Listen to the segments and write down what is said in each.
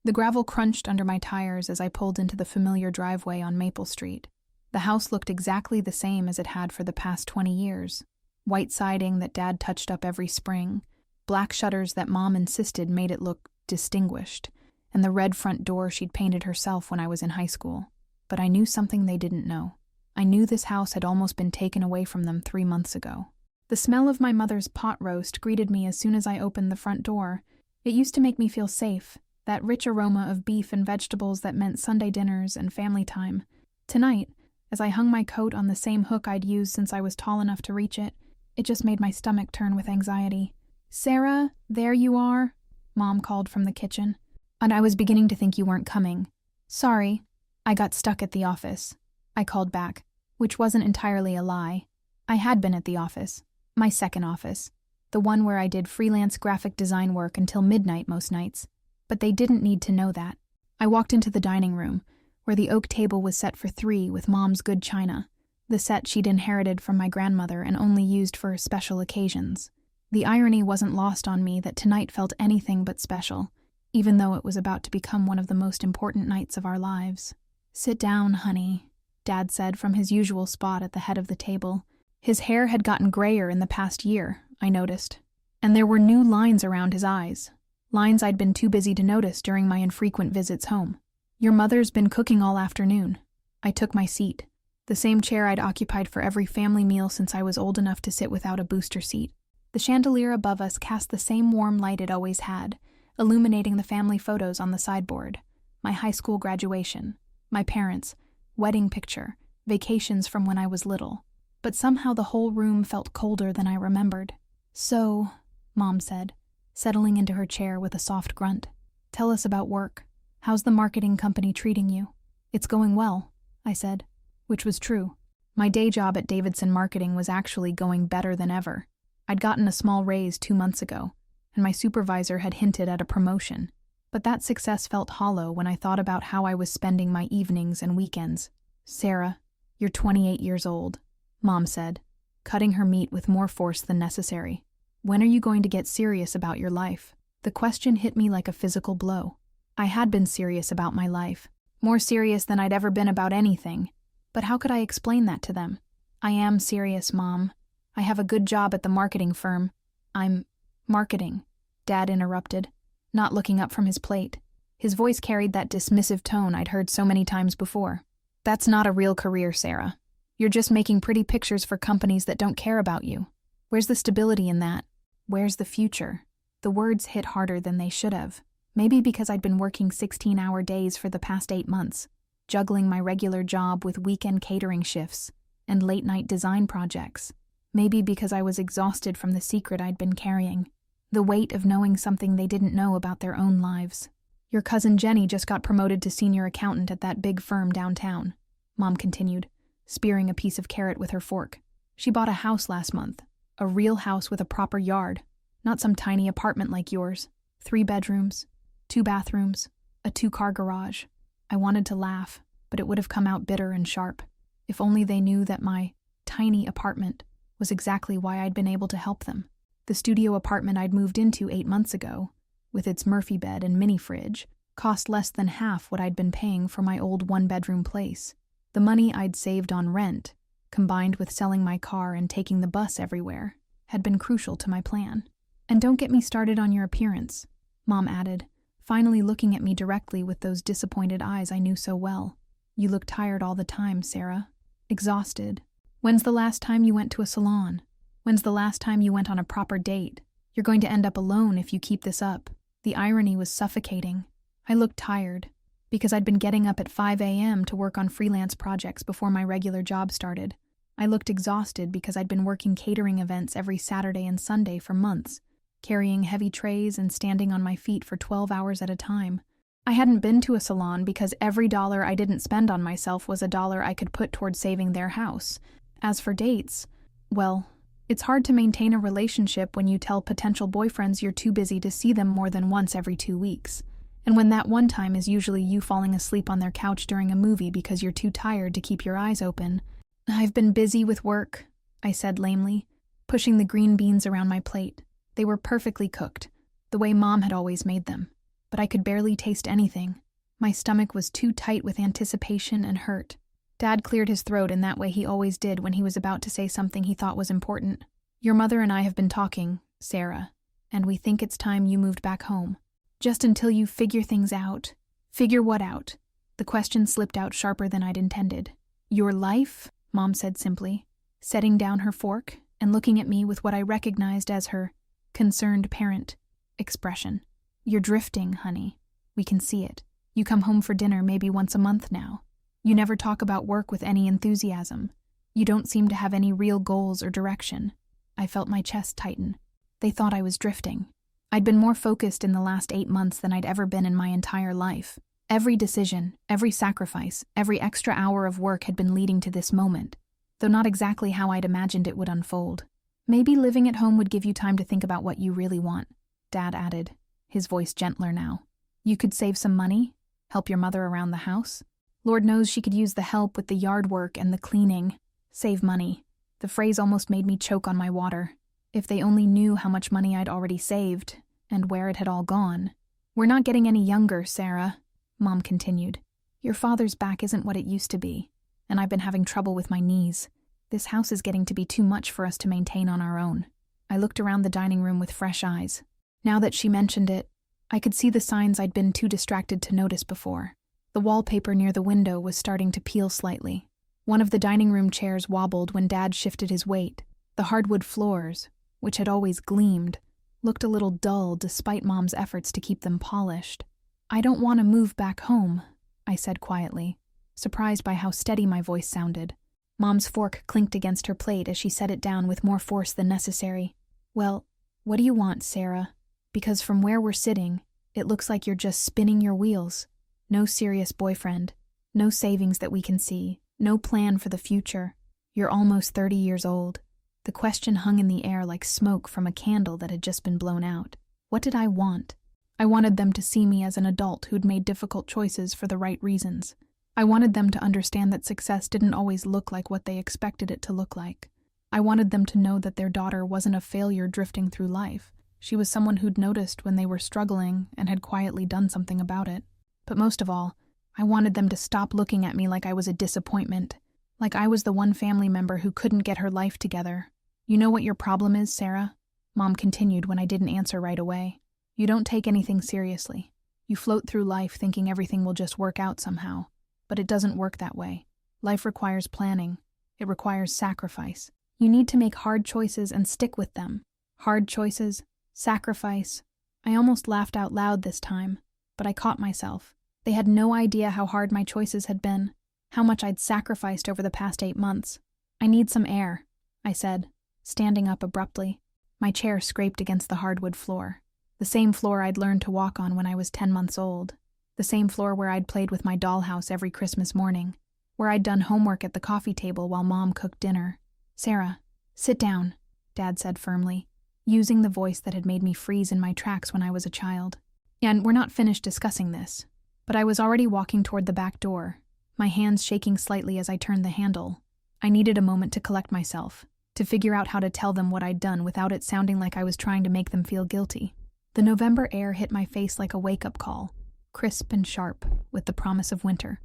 The gravel crunched under my tires as I pulled into the familiar driveway on Maple Street. The house looked exactly the same as it had for the past 20 years. White siding that Dad touched up every spring, black shutters that Mom insisted made it look distinguished, and the red front door she'd painted herself when I was in high school. But I knew something they didn't know. I knew this house had almost been taken away from them 3 months ago. The smell of my mother's pot roast greeted me as soon as I opened the front door. It used to make me feel safe, that rich aroma of beef and vegetables that meant Sunday dinners and family time. Tonight, as I hung my coat on the same hook I'd used since I was tall enough to reach it, it just made my stomach turn with anxiety. "Sarah, there you are," Mom called from the kitchen. "And I was beginning to think you weren't coming. Sorry, I got stuck at the office," I called back, which wasn't entirely a lie. I had been at the office, my second office, the one where I did freelance graphic design work until midnight most nights. But they didn't need to know that. I walked into the dining room, where the oak table was set for 3 with Mom's good china, the set she'd inherited from my grandmother and only used for special occasions. The irony wasn't lost on me that tonight felt anything but special, even though it was about to become one of the most important nights of our lives. "Sit down, honey," Dad said from his usual spot at the head of the table. His hair had gotten grayer in the past year, I noticed, and there were new lines around his eyes, lines I'd been too busy to notice during my infrequent visits home. "Your mother's been cooking all afternoon." I took my seat, the same chair I'd occupied for every family meal since I was old enough to sit without a booster seat. The chandelier above us cast the same warm light it always had, illuminating the family photos on the sideboard. My high school graduation, my parents, wedding picture, vacations from when I was little. But somehow the whole room felt colder than I remembered. "So," Mom said, settling into her chair with a soft grunt, "tell us about work. How's the marketing company treating you?" "It's going well," I said, which was true. My day job at Davidson Marketing was actually going better than ever. I'd gotten a small raise 2 months ago, and my supervisor had hinted at a promotion. But that success felt hollow when I thought about how I was spending my evenings and weekends. "Sarah, you're 28 years old," Mom said, cutting her meat with more force than necessary. "When are you going to get serious about your life?" The question hit me like a physical blow. I had been serious about my life, more serious than I'd ever been about anything. But how could I explain that to them? "I am serious, Mom. I have a good job at the marketing firm. I'm..." "Marketing," Dad interrupted, not looking up from his plate. His voice carried that dismissive tone I'd heard so many times before. "That's not a real career, Sarah. You're just making pretty pictures for companies that don't care about you. Where's the stability in that? Where's the future?" The words hit harder than they should have. Maybe because I'd been working 16-hour days for the past 8 months, juggling my regular job with weekend catering shifts and late-night design projects. Maybe because I was exhausted from the secret I'd been carrying, the weight of knowing something they didn't know about their own lives. "Your cousin Jenny just got promoted to senior accountant at that big firm downtown," Mom continued, spearing a piece of carrot with her fork. "She bought a house last month, a real house with a proper yard, not some tiny apartment like yours. 3 bedrooms, 2 bathrooms, a 2-car garage." I wanted to laugh, but it would have come out bitter and sharp. If only they knew that my tiny apartment was exactly why I'd been able to help them. The studio apartment I'd moved into 8 months ago, with its Murphy bed and mini fridge, cost less than half what I'd been paying for my old 1-bedroom place. The money I'd saved on rent, combined with selling my car and taking the bus everywhere, had been crucial to my plan. "And don't get me started on your appearance," Mom added, finally looking at me directly with those disappointed eyes I knew so well. "You look tired all the time, Sarah. Exhausted. When's the last time you went to a salon? When's the last time you went on a proper date? You're going to end up alone if you keep this up." The irony was suffocating. I looked tired, because I'd been getting up at 5 a.m. to work on freelance projects before my regular job started. I looked exhausted because I'd been working catering events every Saturday and Sunday for months, carrying heavy trays and standing on my feet for 12 hours at a time. I hadn't been to a salon because every dollar I didn't spend on myself was a dollar I could put toward saving their house. As for dates, well, it's hard to maintain a relationship when you tell potential boyfriends you're too busy to see them more than once every 2 weeks. And when that one time is usually you falling asleep on their couch during a movie because you're too tired to keep your eyes open. "I've been busy with work," I said lamely, pushing the green beans around my plate. They were perfectly cooked, the way Mom had always made them. but I could barely taste anything. My stomach was too tight with anticipation and hurt. Dad cleared his throat in that way he always did when he was about to say something he thought was important. Your mother and I have been talking, Sarah, and we think it's time you moved back home. Just until you figure things out. Figure what out? The question slipped out sharper than I'd intended. Your life? Mom said simply, setting down her fork and looking at me with what I recognized as her concerned parent expression. You're drifting, honey. We can see it. You come home for dinner maybe once a month now. You never talk about work with any enthusiasm. You don't seem to have any real goals or direction. I felt my chest tighten. They thought I was drifting. I'd been more focused in the last 8 months than I'd ever been in my entire life. Every decision, every sacrifice, every extra hour of work had been leading to this moment, though not exactly how I'd imagined it would unfold. Maybe living at home would give you time to think about what you really want, Dad added, his voice gentler now. You could save some money, help your mother around the house. Lord knows she could use the help with the yard work and the cleaning. Save money. The phrase almost made me choke on my water. If they only knew how much money I'd already saved, and where it had all gone. We're not getting any younger, Sarah, Mom continued. Your father's back isn't what it used to be, and I've been having trouble with my knees. This house is getting to be too much for us to maintain on our own. I looked around the dining room with fresh eyes. Now that she mentioned it, I could see the signs I'd been too distracted to notice before. The wallpaper near the window was starting to peel slightly. One of the dining room chairs wobbled when Dad shifted his weight. The hardwood floors, which had always gleamed, looked a little dull despite Mom's efforts to keep them polished. I don't want to move back home, I said quietly, surprised by how steady my voice sounded. Mom's fork clinked against her plate as she set it down with more force than necessary. Well, what do you want, Sarah? Because from where we're sitting, it looks like you're just spinning your wheels. No serious boyfriend, no savings that we can see, no plan for the future. You're almost 30 years old. The question hung in the air like smoke from a candle that had just been blown out. What did I want? I wanted them to see me as an adult who'd made difficult choices for the right reasons. I wanted them to understand that success didn't always look like what they expected it to look like. I wanted them to know that their daughter wasn't a failure drifting through life. She was someone who'd noticed when they were struggling and had quietly done something about it. But most of all, I wanted them to stop looking at me like I was a disappointment, like I was the one family member who couldn't get her life together. You know what your problem is, Sarah? Mom continued when I didn't answer right away. You don't take anything seriously. You float through life thinking everything will just work out somehow. But it doesn't work that way. Life requires planning. It requires sacrifice. You need to make hard choices and stick with them. Hard choices, sacrifice. I almost laughed out loud this time, but I caught myself. They had no idea how hard my choices had been, how much I'd sacrificed over the past 8 months. I need some air, I said, standing up abruptly. My chair scraped against the hardwood floor. The same floor I'd learned to walk on when I was 10 months old. The same floor where I'd played with my dollhouse every Christmas morning. Where I'd done homework at the coffee table while Mom cooked dinner. Sarah, sit down, Dad said firmly, using the voice that had made me freeze in my tracks when I was a child. And we're not finished discussing this, but I was already walking toward the back door, my hands shaking slightly as I turned the handle. I needed a moment to collect myself, to figure out how to tell them what I'd done without it sounding like I was trying to make them feel guilty. The November air hit my face like a wake-up call, crisp and sharp, with the promise of winter.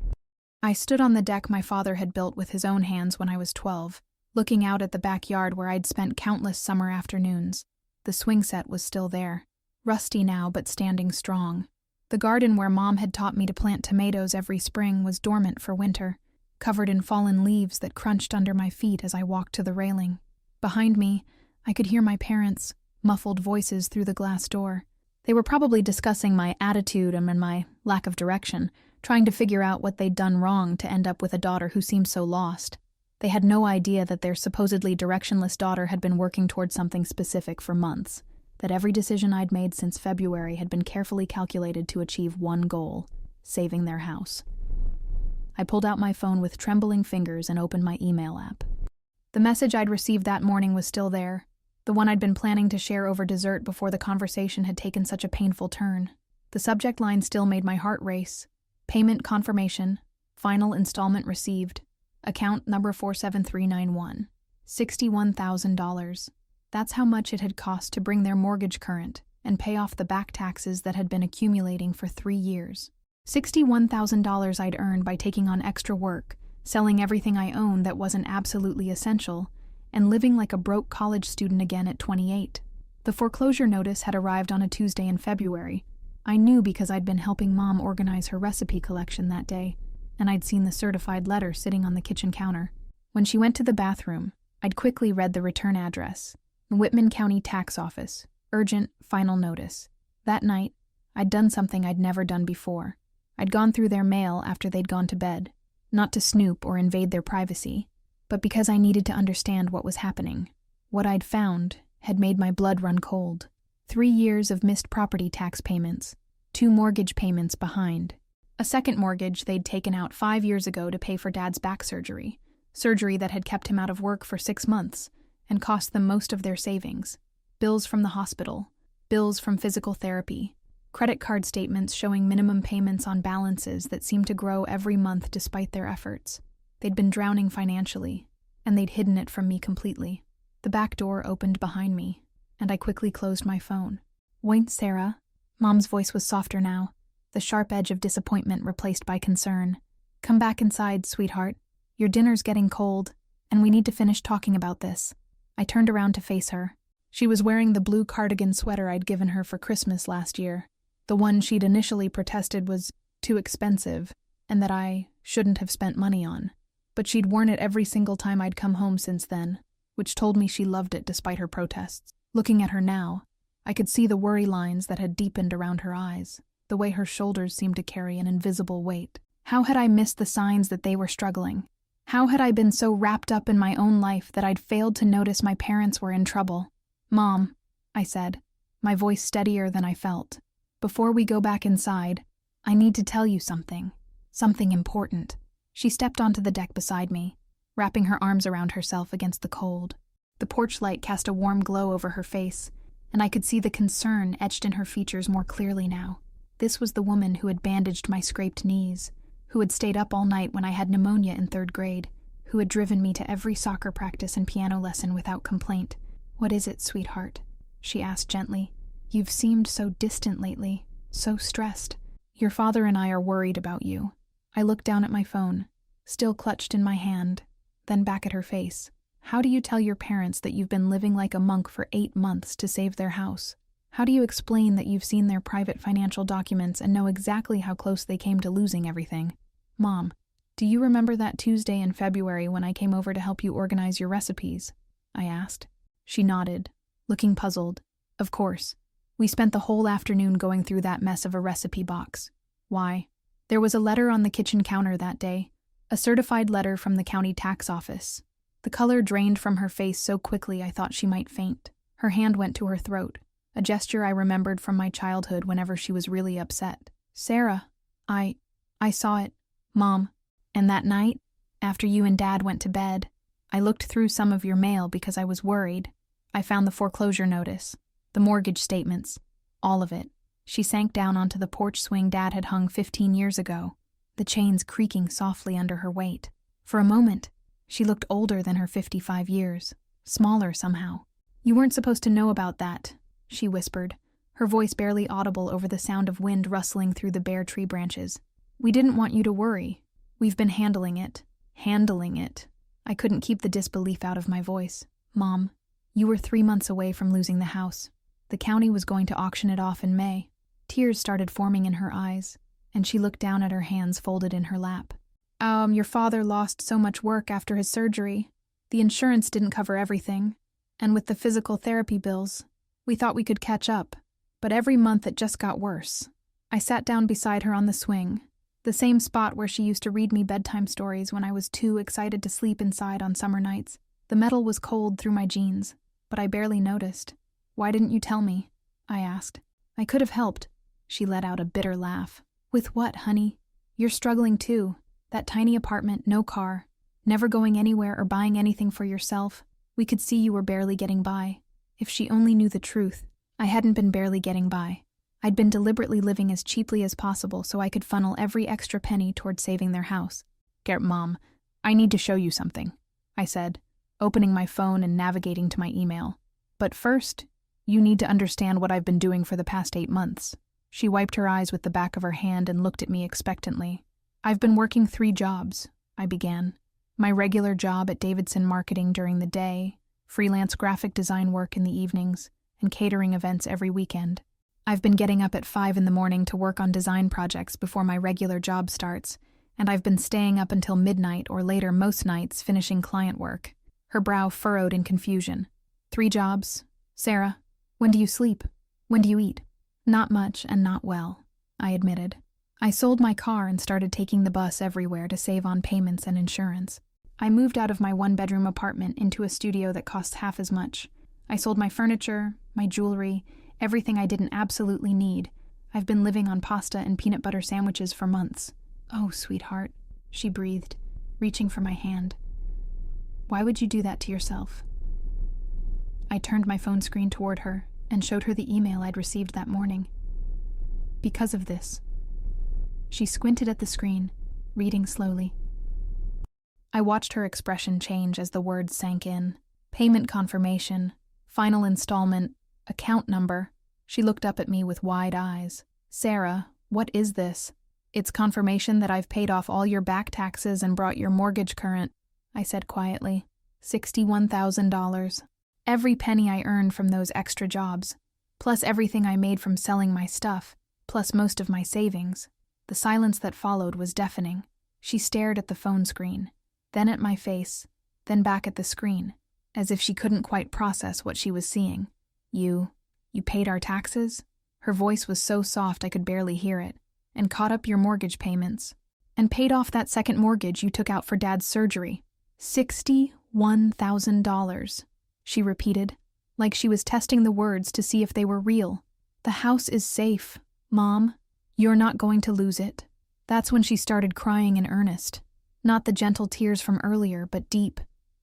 I stood on the deck my father had built with his own hands when I was 12, looking out at the backyard where I'd spent countless summer afternoons. The swing set was still there, rusty now but standing strong. The garden where Mom had taught me to plant tomatoes every spring was dormant for winter, covered in fallen leaves that crunched under my feet as I walked to the railing. Behind me, I could hear my parents' muffled voices through the glass door. They were probably discussing my attitude and my lack of direction, trying to figure out what they'd done wrong to end up with a daughter who seemed so lost. They had no idea that their supposedly directionless daughter had been working towards something specific for months, that every decision I'd made since February had been carefully calculated to achieve one goal, saving their house. I pulled out my phone with trembling fingers and opened my email app. The message I'd received that morning was still there, the one I'd been planning to share over dessert before the conversation had taken such a painful turn. The subject line still made my heart race. Payment confirmation. Final installment received. Account number 47391. $61,000. That's how much it had cost to bring their mortgage current. and pay off the back taxes that had been accumulating for 3 years. $61,000 I'd earned by taking on extra work, selling everything I owned that wasn't absolutely essential, and living like a broke college student again at 28. The foreclosure notice had arrived on a Tuesday in February. I knew because I'd been helping Mom organize her recipe collection that day, and I'd seen the certified letter sitting on the kitchen counter. When she went to the bathroom, I'd quickly read the return address: Whitman County Tax Office, urgent, final notice. That night, I'd done something I'd never done before. I'd gone through their mail after they'd gone to bed, not to snoop or invade their privacy, but because I needed to understand what was happening. What I'd found had made my blood run cold. 3 years of missed property tax payments, 2 mortgage payments behind. A second mortgage they'd taken out 5 years ago to pay for Dad's back surgery that had kept him out of work for 6 months and cost them most of their savings. Bills from the hospital, bills from physical therapy, credit card statements showing minimum payments on balances that seemed to grow every month despite their efforts. They'd been drowning financially, and they'd hidden it from me completely. The back door opened behind me, and I quickly closed my phone. "Wait, Sarah." Mom's voice was softer now, the sharp edge of disappointment replaced by concern. "Come back inside, sweetheart. Your dinner's getting cold, and we need to finish talking about this." I turned around to face her. She was wearing the blue cardigan sweater I'd given her for Christmas last year, the one she'd initially protested was too expensive and that I shouldn't have spent money on. But she'd worn it every single time I'd come home since then, which told me she loved it despite her protests. Looking at her now, I could see the worry lines that had deepened around her eyes, the way her shoulders seemed to carry an invisible weight. How had I missed the signs that they were struggling? How had I been so wrapped up in my own life that I'd failed to notice my parents were in trouble? "Mom," I said, my voice steadier than I felt, "before we go back inside, I need to tell you something. Something important." She stepped onto the deck beside me, wrapping her arms around herself against the cold. The porch light cast a warm glow over her face, and I could see the concern etched in her features more clearly now. This was the woman who had bandaged my scraped knees, who had stayed up all night when I had pneumonia in 3rd grade, who had driven me to every soccer practice and piano lesson without complaint. "What is it, sweetheart?" she asked gently. "You've seemed so distant lately, so stressed. Your father and I are worried about you." I looked down at my phone, still clutched in my hand, then back at her face. "How do you tell your parents that you've been living like a monk for 8 months to save their house? How do you explain that you've seen their private financial documents and know exactly how close they came to losing everything? Mom, do you remember that Tuesday in February when I came over to help you organize your recipes?" I asked. She nodded, looking puzzled. "Of course. We spent the whole afternoon going through that mess of a recipe box. Why? There was a letter on the kitchen counter that day, a certified letter from the county tax office." The color drained from her face so quickly I thought she might faint. Her hand went to her throat, a gesture I remembered from my childhood whenever she was really upset. "Sarah, I saw it, Mom. And that night, after you and Dad went to bed, I looked through some of your mail because I was worried. I found the foreclosure notice, the mortgage statements, all of it." She sank down onto the porch swing Dad had hung 15 years ago, the chains creaking softly under her weight. For a moment, she looked older than her 55 years, smaller somehow. "You weren't supposed to know about that," she whispered, her voice barely audible over the sound of wind rustling through the bare tree branches. "We didn't want you to worry. We've been handling it. Handling it." I couldn't keep the disbelief out of my voice. "Mom, you were 3 months away from losing the house. The county was going to auction it off in May." Tears started forming in her eyes, and she looked down at her hands folded in her lap. Your father lost so much work after his surgery. The insurance didn't cover everything, and with the physical therapy bills, we thought we could catch up, but every month it just got worse." I sat down beside her on the swing, the same spot where she used to read me bedtime stories when I was too excited to sleep inside on summer nights. The metal was cold through my jeans, but I barely noticed. "Why didn't you tell me?" I asked. "I could have helped." She let out a bitter laugh. "With what, honey? You're struggling too. That tiny apartment, no car, never going anywhere or buying anything for yourself. We could see you were barely getting by. If she only knew the truth, I hadn't been barely getting by. I'd been deliberately living as cheaply as possible so I could funnel every extra penny toward saving their house." Mom, I need to show you something," I said, opening my phone and navigating to my email. "But first, You need to understand what I've been doing for the past 8 months. She wiped her eyes with the back of her hand and looked at me expectantly. I've been working 3 jobs, I began. My regular job at Davidson Marketing during the day, freelance graphic design work in the evenings, and catering events every weekend. I've been getting up at 5 in the morning to work on design projects before my regular job starts, and I've been staying up until midnight or later most nights finishing client work. Her brow furrowed in confusion. 3 jobs? Sarah, when do you sleep? When do you eat? Not much and not well, I admitted. I sold my car and started taking the bus everywhere to save on payments and insurance. I moved out of my 1-bedroom apartment into a studio that costs half as much. I sold my furniture, my jewelry, everything I didn't absolutely need. I've been living on pasta and peanut butter sandwiches for months. Oh, sweetheart, she breathed, reaching for my hand. Why would you do that to yourself? I turned my phone screen toward her and showed her the email I'd received that morning. Because of this. She squinted at the screen, reading slowly. I watched her expression change as the words sank in. Payment confirmation, final installment, account number. She looked up at me with wide eyes. Sarah, what is this? It's confirmation that I've paid off all your back taxes and brought your mortgage current, I said quietly. $61,000. Every penny I earned from those extra jobs, plus everything I made from selling my stuff, plus most of my savings. The silence that followed was deafening. She stared at the phone screen, then at my face, then back at the screen, as if she couldn't quite process what she was seeing. You paid our taxes? Her voice was so soft I could barely hear it. And caught up your mortgage payments. And paid off that second mortgage you took out for Dad's surgery. $61,000, she repeated, like she was testing the words to see if they were real. The house is safe, Mom. You're not going to lose it. That's when she started crying in earnest. Not the gentle tears from earlier, but deep,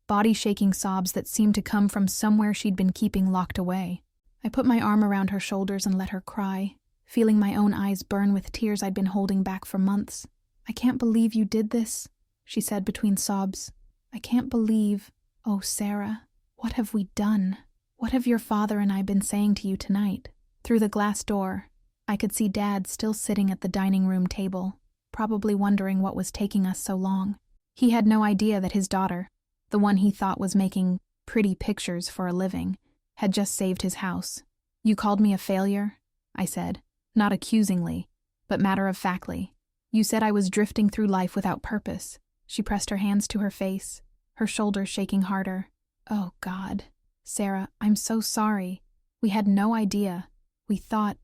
body-shaking sobs that seemed to come from somewhere she'd been keeping locked away. I put my arm around her shoulders and let her cry, feeling my own eyes burn with tears I'd been holding back for months. I can't believe you did this, she said between sobs. I can't believe. Oh, Sarah, what have we done? What have your father and I been saying to you tonight? Through the glass door, I could see Dad still sitting at the dining room table, probably wondering what was taking us so long. He had no idea that his daughter, the one he thought was making pretty pictures for a living, had just saved his house. You called me a failure? I said, not accusingly, but matter-of-factly. You said I was drifting through life without purpose. She pressed her hands to her face, her shoulders shaking harder. Oh, God. Sarah, I'm so sorry. We had no idea. We thought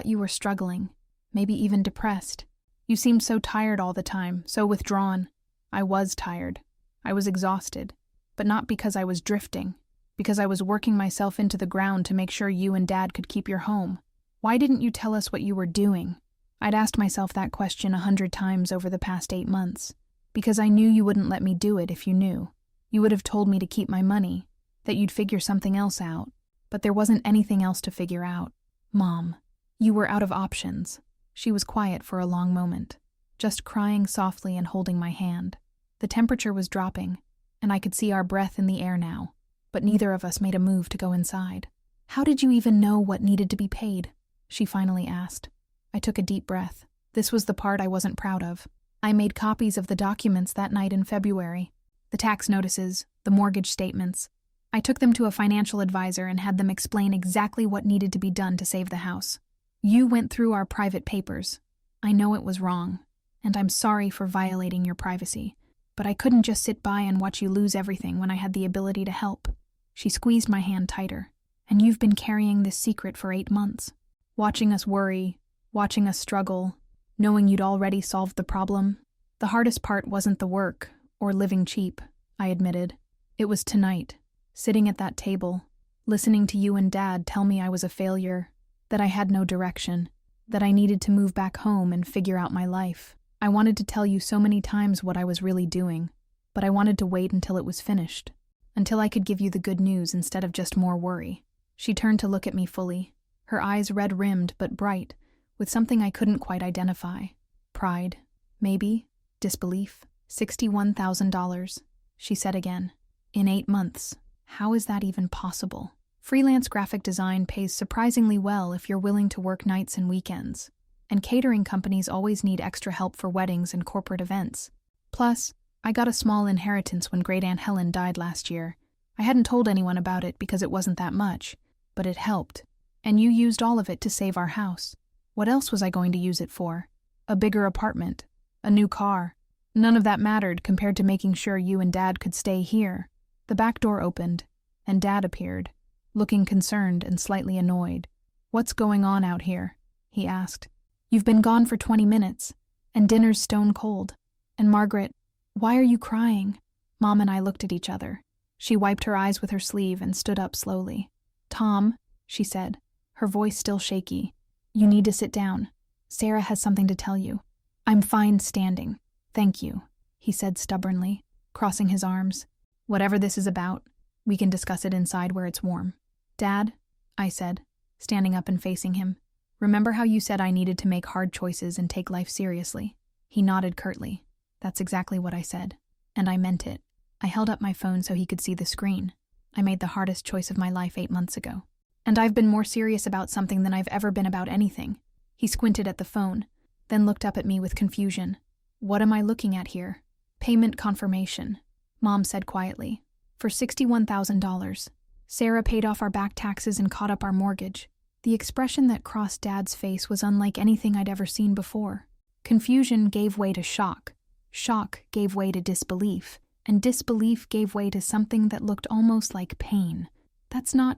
you were struggling, maybe even depressed. You seemed so tired all the time, so withdrawn. I was tired. I was exhausted, but not because I was drifting, because I was working myself into the ground to make sure you and Dad could keep your home. Why didn't you tell us what you were doing? I'd asked myself that question 100 times over the past 8 months, because I knew you wouldn't let me do it if you knew. You would have told me to keep my money, that you'd figure something else out, but there wasn't anything else to figure out. Mom, you were out of options. She was quiet for a long moment, just crying softly and holding my hand. The temperature was dropping, and I could see our breath in the air now, but neither of us made a move to go inside. How did you even know what needed to be paid? She finally asked. I took a deep breath. This was the part I wasn't proud of. I made copies of the documents that night in February. The tax notices, the mortgage statements. I took them to a financial advisor and had them explain exactly what needed to be done to save the house. You went through our private papers. I know it was wrong, and I'm sorry for violating your privacy, but I couldn't just sit by and watch you lose everything when I had the ability to help. She squeezed my hand tighter. And you've been carrying this secret for 8 months. Watching us worry, watching us struggle, knowing you'd already solved the problem. The hardest part wasn't the work, or living cheap, I admitted. It was tonight, sitting at that table, listening to you and Dad tell me I was a failure, that I had no direction, that I needed to move back home and figure out my life. I wanted to tell you so many times what I was really doing, but I wanted to wait until it was finished, until I could give you the good news instead of just more worry. She turned to look at me fully, her eyes red-rimmed but bright, with something I couldn't quite identify. Pride, maybe, disbelief. $61,000, she said again. In 8 months. How is that even possible? Freelance graphic design pays surprisingly well if you're willing to work nights and weekends. And catering companies always need extra help for weddings and corporate events. Plus, I got a small inheritance when Great Aunt Helen died last year. I hadn't told anyone about it because it wasn't that much, but it helped. And you used all of it to save our house. What else was I going to use it for? A bigger apartment? A new car? None of that mattered compared to making sure you and Dad could stay here. The back door opened, and Dad appeared, looking concerned and slightly annoyed. "What's going on out here?" he asked. "You've been gone for 20 minutes, and dinner's stone cold. And Margaret, why are you crying?" Mom and I looked at each other. She wiped her eyes with her sleeve and stood up slowly. "Tom," she said, her voice still shaky, "you need to sit down. Sarah has something to tell you." "I'm fine standing. Thank you," he said stubbornly, crossing his arms. "Whatever this is about, we can discuss it inside where it's warm." "Dad," I said, standing up and facing him, "remember how you said I needed to make hard choices and take life seriously?" He nodded curtly. "That's exactly what I said. And I meant it." I held up my phone so he could see the screen. "I made the hardest choice of my life 8 months ago. And I've been more serious about something than I've ever been about anything." He squinted at the phone, then looked up at me with confusion. "What am I looking at here?" "Payment confirmation," Mom said quietly. "For $61,000. Sarah paid off our back taxes and caught up our mortgage." The expression that crossed Dad's face was unlike anything I'd ever seen before. Confusion gave way to shock. Shock gave way to disbelief. And disbelief gave way to something that looked almost like pain. That's not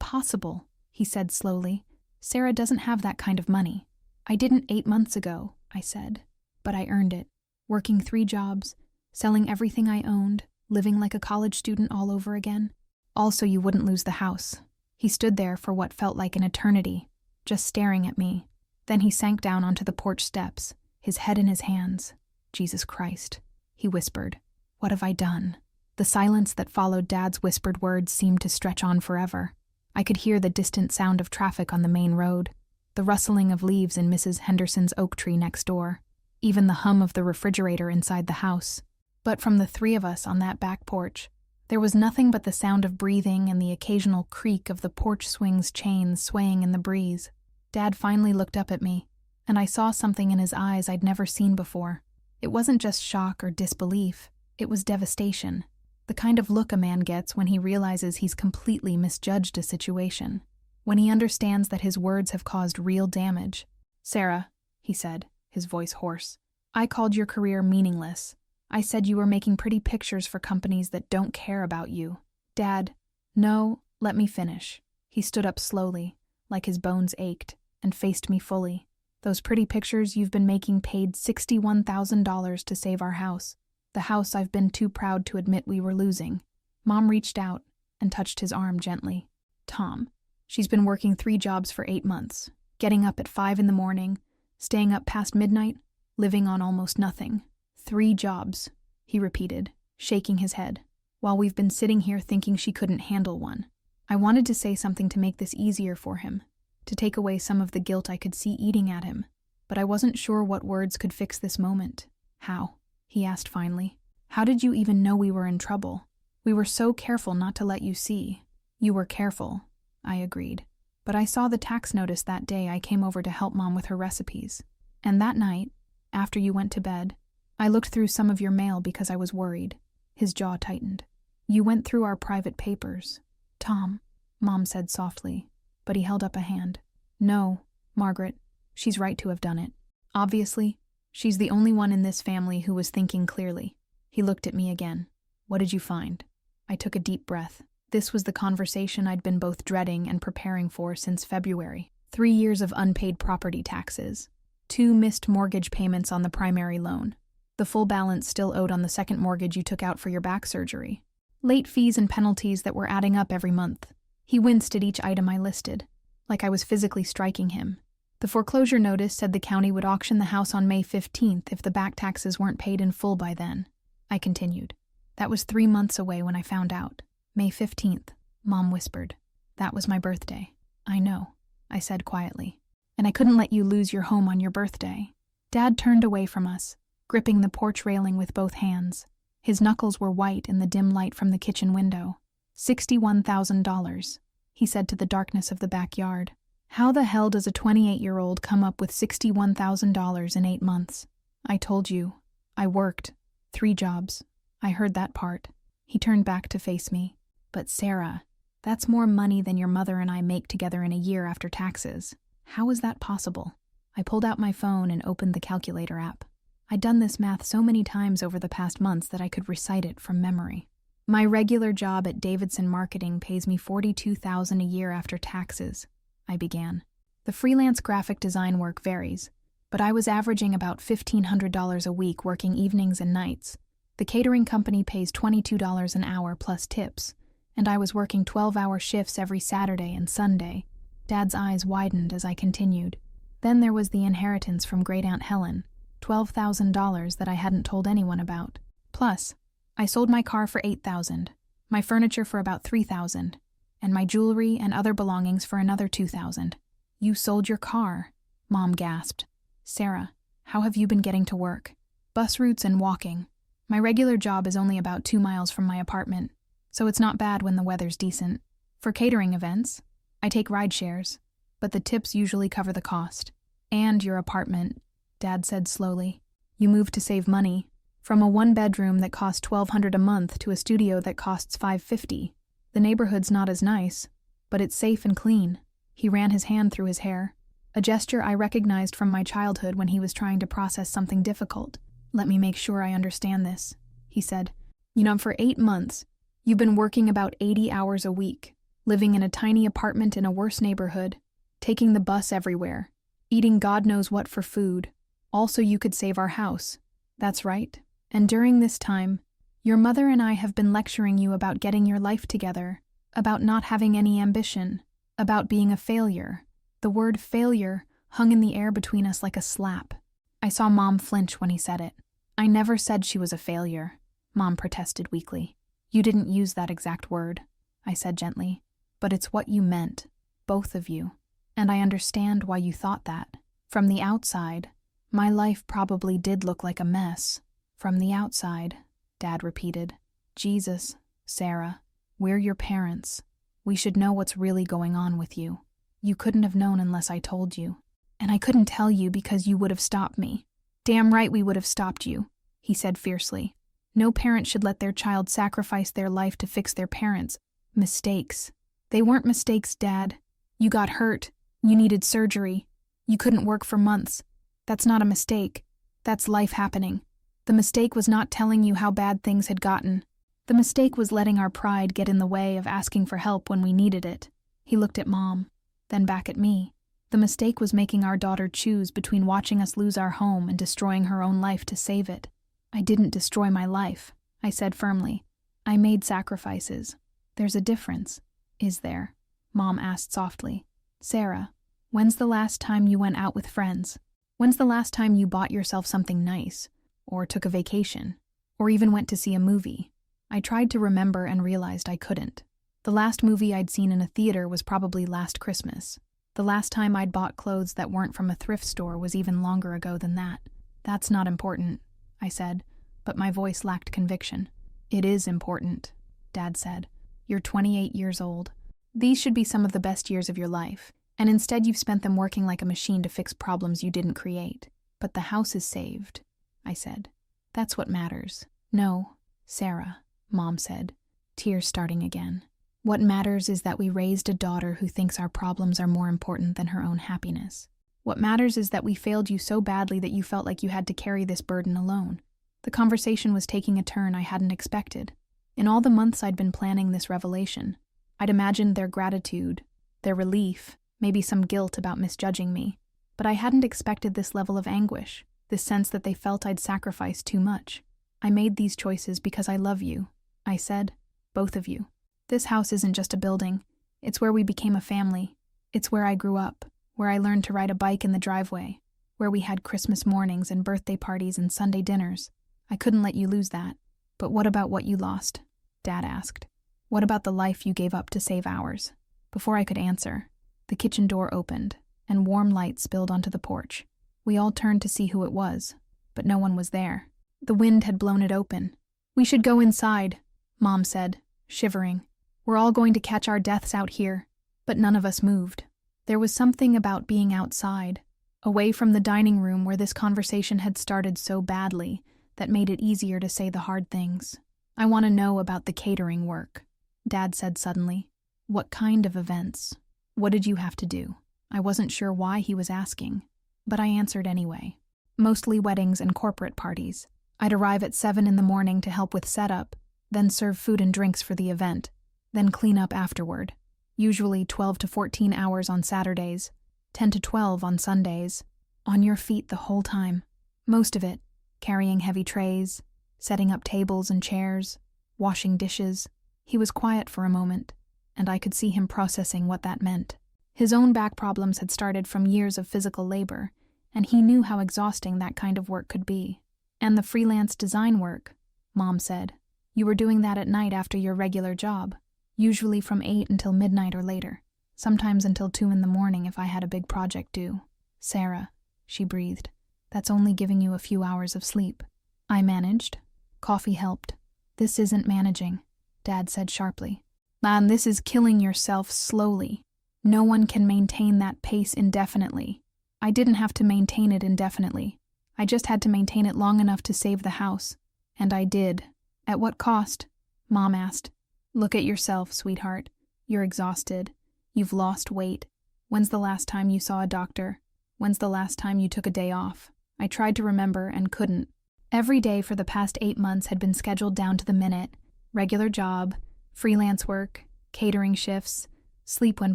possible," he said slowly. "Sarah doesn't have that kind of money." "I didn't 8 months ago," I said. "But I earned it. Working 3 jobs, selling everything I owned, living like a college student all over again. All so you wouldn't lose the house." He stood there for what felt like an eternity, just staring at me. Then he sank down onto the porch steps, his head in his hands. "Jesus Christ," he whispered. "What have I done?" The silence that followed Dad's whispered words seemed to stretch on forever. I could hear the distant sound of traffic on the main road, the rustling of leaves in Mrs. Henderson's oak tree next door, even the hum of the refrigerator inside the house. But from the 3 of us on that back porch, there was nothing but the sound of breathing and the occasional creak of the porch swing's chains swaying in the breeze. Dad finally looked up at me, and I saw something in his eyes I'd never seen before. It wasn't just shock or disbelief. It was devastation, the kind of look a man gets when he realizes he's completely misjudged a situation, when he understands that his words have caused real damage. "Sarah," he said, his voice hoarse, "I called your career meaningless. I said you were making pretty pictures for companies that don't care about you." "Dad, no, let me finish." He stood up slowly, like his bones ached, and faced me fully. "Those pretty pictures you've been making paid $61,000 to save our house. The house I've been too proud to admit we were losing." Mom reached out and touched his arm gently. "Tom, she's been working 3 jobs for 8 months, getting up at 5 in the morning, staying up past midnight, living on almost nothing. 3 jobs, he repeated, shaking his head, while we've been sitting here thinking she couldn't handle one." I wanted to say something to make this easier for him, to take away some of the guilt I could see eating at him, but I wasn't sure what words could fix this moment. "How?" he asked finally. "How did you even know we were in trouble? We were so careful not to let you see." "You were careful," I agreed. "But I saw the tax notice that day I came over to help Mom with her recipes. And that night, after you went to bed, I looked through some of your mail because I was worried." His jaw tightened. "You went through our private papers." "Tom," Mom said softly, but he held up a hand. "No, Margaret, she's right to have done it. Obviously, she's the only one in this family who was thinking clearly." He looked at me again. "What did you find?" I took a deep breath. This was the conversation I'd been both dreading and preparing for since February. 3 years of unpaid property taxes. 2 missed mortgage payments on the primary loan. The full balance still owed on the second mortgage you took out for your back surgery. Late fees and penalties that were adding up every month. He winced at each item I listed, like I was physically striking him. The foreclosure notice said the county would auction the house on May 15th if the back taxes weren't paid in full by then. I continued. "That was 3 months away when I found out. May 15th, Mom whispered. "That was my birthday." "I know," I said quietly. "And I couldn't let you lose your home on your birthday." Dad turned away from us, gripping the porch railing with both hands. His knuckles were white in the dim light from the kitchen window. $61,000. he said to the darkness of the backyard. How the hell does a 28-year-old come up with $61,000 in 8 months? I told you. I worked. 3 jobs. I heard that part. He turned back to face me. But Sarah, that's more money than your mother and I make together in a year after taxes. How is that possible? I pulled out my phone and opened the calculator app. I'd done this math so many times over the past months that I could recite it from memory. My regular job at Davidson Marketing pays me $42,000 a year after taxes, I began. The freelance graphic design work varies, but I was averaging about $1,500 a week working evenings and nights. The catering company pays $22 an hour plus tips, and I was working 12-hour shifts every Saturday and Sunday. Dad's eyes widened as I continued. Then there was the inheritance from Great Aunt Helen, $12,000 that I hadn't told anyone about. Plus, I sold my car for $8,000, my furniture for about $3,000, and my jewelry and other belongings for another $2,000. You sold your car, Mom gasped. Sarah, how have you been getting to work? Bus routes and walking. My regular job is only about 2 miles from my apartment, so it's not bad when the weather's decent. For catering events, I take ride shares, but the tips usually cover the cost. And your apartment, Dad said slowly. You moved to save money, from a 1-bedroom that costs $1,200 a month to a studio that costs $550. The neighborhood's not as nice, but it's safe and clean. He ran his hand through his hair, a gesture I recognized from my childhood when he was trying to process something difficult. Let me make sure I understand this, he said. You know, for 8 months, you've been working about 80 hours a week, living in a tiny apartment in a worse neighborhood, taking the bus everywhere, eating God knows what for food. Also, you could save our house. That's right. And during this time, your mother and I have been lecturing you about getting your life together, about not having any ambition, about being a failure. The word failure hung in the air between us like a slap. I saw Mom flinch when he said it. I never said she was a failure, Mom protested weakly. You didn't use that exact word, I said gently, but it's what you meant, both of you. And I understand why you thought that. From the outside, my life probably did look like a mess. From the outside, Dad repeated. Jesus, Sarah, we're your parents. We should know what's really going on with you. You couldn't have known unless I told you. And I couldn't tell you because you would have stopped me. Damn right we would have stopped you, he said fiercely. No parent should let their child sacrifice their life to fix their parents' mistakes. They weren't mistakes, Dad. You got hurt. You needed surgery. You couldn't work for months. That's not a mistake. That's life happening. The mistake was not telling you how bad things had gotten. The mistake was letting our pride get in the way of asking for help when we needed it. He looked at Mom, then back at me. The mistake was making our daughter choose between watching us lose our home and destroying her own life to save it. I didn't destroy my life, I said firmly. I made sacrifices. There's a difference, is there? Mom asked softly. Sarah, when's the last time you went out with friends? When's the last time you bought yourself something nice? Or took a vacation? Or even went to see a movie? I tried to remember and realized I couldn't. The last movie I'd seen in a theater was probably last Christmas. The last time I'd bought clothes that weren't from a thrift store was even longer ago than that. That's not important, I said, but my voice lacked conviction. It is important, Dad said. You're 28 years old. These should be some of the best years of your life, and instead you've spent them working like a machine to fix problems you didn't create. But the house is saved, I said. That's what matters. No, Sarah, Mom said, tears starting again. What matters is that we raised a daughter who thinks our problems are more important than her own happiness. What matters is that we failed you so badly that you felt like you had to carry this burden alone. The conversation was taking a turn I hadn't expected. In all the months I'd been planning this revelation, I'd imagined their gratitude, their relief, maybe some guilt about misjudging me. But I hadn't expected this level of anguish, this sense that they felt I'd sacrificed too much. I made these choices because I love you, I said, both of you. This house isn't just a building. It's where we became a family. It's where I grew up, where I learned to ride a bike in the driveway, where we had Christmas mornings and birthday parties and Sunday dinners. I couldn't let you lose that. But what about what you lost? Dad asked. What about the life you gave up to save ours? Before I could answer, the kitchen door opened, and warm light spilled onto the porch. We all turned to see who it was, but no one was there. The wind had blown it open. We should go inside, Mom said, shivering. We're all going to catch our deaths out here. But none of us moved. There was something about being outside, away from the dining room where this conversation had started so badly, that made it easier to say the hard things. "I want to know about the catering work," Dad said suddenly. "What kind of events? What did you have to do?" I wasn't sure why he was asking, but I answered anyway. Mostly weddings and corporate parties. I'd arrive at 7 in the morning to help with setup, then serve food and drinks for the event, then clean up afterward. Usually 12 to 14 hours on Saturdays, 10 to 12 on Sundays. On your feet the whole time. Most of it, carrying heavy trays, setting up tables and chairs, washing dishes. He was quiet for a moment, and I could see him processing what that meant. His own back problems had started from years of physical labor, and he knew how exhausting that kind of work could be. "And the freelance design work," Mom said. "You were doing that at night after your regular job, usually from 8 until midnight or later, sometimes until 2 in the morning if I had a big project due." "Sarah," she breathed, "that's only giving you a few hours of sleep." I managed. Coffee helped. "This isn't managing," Dad said sharply. "Man, this is killing yourself slowly. No one can maintain that pace indefinitely." I didn't have to maintain it indefinitely. I just had to maintain it long enough to save the house. And I did. "At what cost?" Mom asked. "Look at yourself, sweetheart. You're exhausted. You've lost weight. When's the last time you saw a doctor? When's the last time you took a day off?" I tried to remember and couldn't. Every day for the past 8 months had been scheduled down to the minute. Regular job, freelance work, catering shifts, sleep when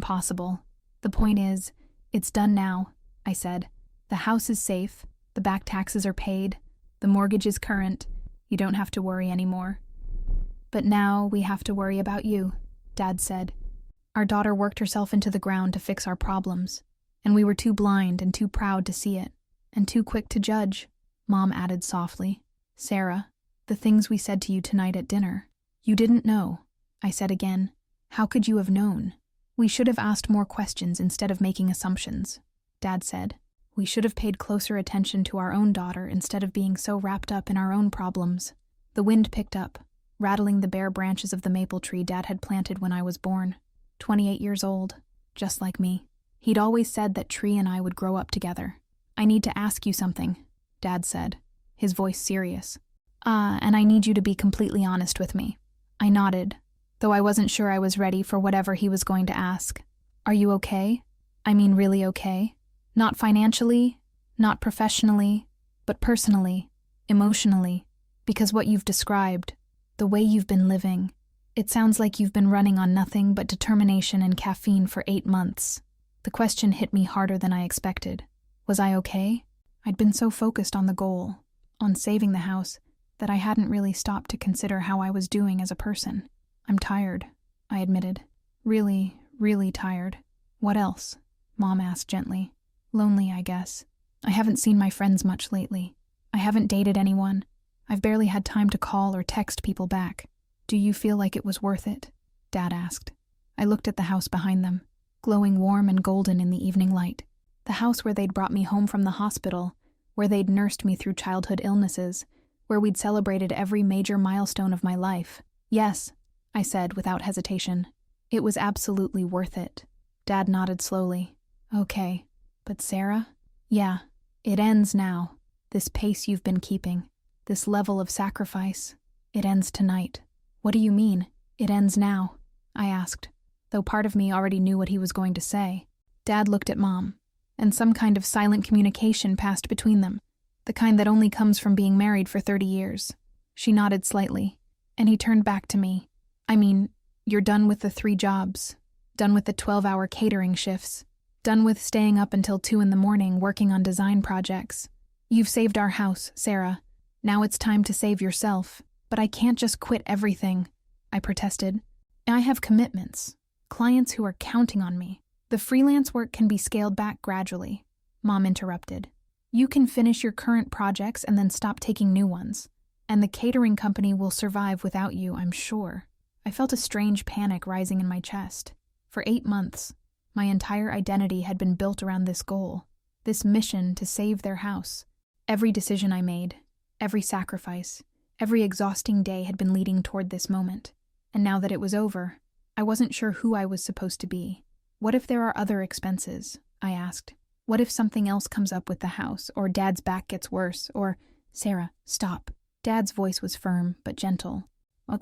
possible. "The point is, it's done now," I said. "The house is safe, the back taxes are paid, the mortgage is current, you don't have to worry anymore." "But now we have to worry about you," Dad said. "Our daughter worked herself into the ground to fix our problems, and we were too blind and too proud to see it, and too quick to judge," Mom added softly. "Sarah, the things we said to you tonight at dinner, you didn't know," I said again. "How could you have known? We should have asked more questions instead of making assumptions," Dad said. "We should have paid closer attention to our own daughter instead of being so wrapped up in our own problems." The wind picked up, rattling the bare branches of the maple tree Dad had planted when I was born. 28 years old, just like me. He'd always said that Tree and I would grow up together. "I need to ask you something," Dad said, his voice serious. And I need you to be completely honest with me." I nodded, though I wasn't sure I was ready for whatever he was going to ask. "Are you okay? I mean really okay? Not financially, not professionally, but personally, emotionally, because what you've described, the way you've been living, it sounds like you've been running on nothing but determination and caffeine for 8 months." The question hit me harder than I expected. Was I okay? I'd been so focused on the goal, on saving the house, that I hadn't really stopped to consider how I was doing as a person. "I'm tired," I admitted. "Really, really tired." "What else?" Mom asked gently. "Lonely, I guess. I haven't seen my friends much lately. I haven't dated anyone. I've barely had time to call or text people back." "Do you feel like it was worth it?" Dad asked. I looked at the house behind them, glowing warm and golden in the evening light. The house where they'd brought me home from the hospital, where they'd nursed me through childhood illnesses, where we'd celebrated every major milestone of my life. "Yes," I said without hesitation. "It was absolutely worth it." Dad nodded slowly. "Okay. But Sarah?" "Yeah. It ends now. This pace you've been keeping. This level of sacrifice. It ends tonight." "What do you mean, it ends now?" I asked, though part of me already knew what he was going to say. Dad looked at Mom, and some kind of silent communication passed between them, the kind that only comes from being married for 30 years. She nodded slightly, and he turned back to me. "I mean, you're done with the 3 jobs, done with the 12-hour catering shifts, done with staying up until 2 in the morning working on design projects. You've saved our house, Sarah. Now it's time to save yourself." "But I can't just quit everything," I protested. "I have commitments, clients who are counting on me." "The freelance work can be scaled back gradually," Mom interrupted. "You can finish your current projects and then stop taking new ones. And the catering company will survive without you, I'm sure." I felt a strange panic rising in my chest. For 8 months, my entire identity had been built around this goal, this mission to save their house. Every decision I made, every sacrifice, every exhausting day had been leading toward this moment. And now that it was over, I wasn't sure who I was supposed to be, What if there are other expenses? I asked. What if something else comes up with the house, or Dad's back gets worse, or— Sarah, stop. Dad's voice was firm, but gentle.